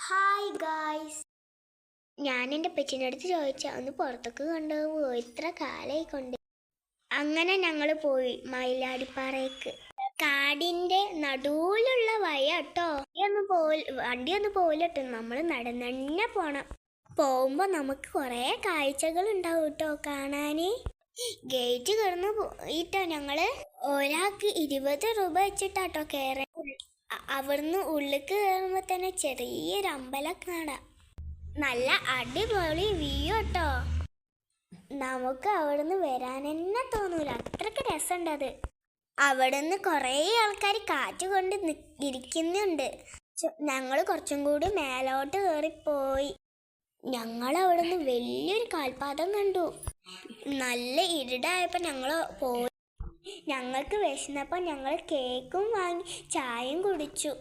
Hi guys, ഞാൻ എൻ്റെ പച്ചിൻ്റെ അടുത്ത് ചോദിച്ചാൽ ഒന്ന് പുറത്തേക്ക് കൊണ്ടുപോകുമോ, ഇത്ര കാലമായി കൊണ്ട്. അങ്ങനെ ഞങ്ങൾ പോയി മയിലാടിപ്പാറയ്ക്ക്. കാടിൻ്റെ നടുവിലുള്ള വഴി കേട്ടോ. വണ്ടിയൊന്നും പോവില്ലട്ടോ, നമ്മൾ നടന്നെ പോണം. പോകുമ്പോൾ നമുക്ക് കുറേ കാഴ്ചകൾ ഉണ്ടാവും കേട്ടോ കാണാൻ. ഗേറ്റ് കിടന്ന് പോയിട്ടോ ഞങ്ങൾ ഒരാൾക്ക് 20 രൂപ വെച്ചിട്ടാട്ടോ കയറാൻ. അവിടുന്ന് ഉള്ളിലേക്ക് കയറുമ്പോൾ തന്നെ ചെറിയൊരു അമ്പലം കാണാം. നല്ല അടിപൊളി വ്യൂ കേട്ടോ. നമുക്ക് അവിടുന്ന് വരാൻ തന്നെ തോന്നൂല, അത്രയ്ക്ക് രസമുണ്ട് അത്. അവിടുന്ന് കുറേ ആൾക്കാർ കാറ്റ് കൊണ്ട് ഇരിക്കുന്നുണ്ട്. ഞങ്ങൾ കുറച്ചും കൂടി മേലോട്ട് കയറിപ്പോയി. ഞങ്ങൾ അവിടുന്ന് വലിയൊരു കാൽപാദം കണ്ടു. നല്ല ഇരുടായപ്പോൾ ഞങ്ങൾ പോയി. ഞങ്ങൾക്ക് വിശന്നപ്പോൾ ഞങ്ങൾ കേക്കും വാങ്ങി ചായയും കുടിച്ചു.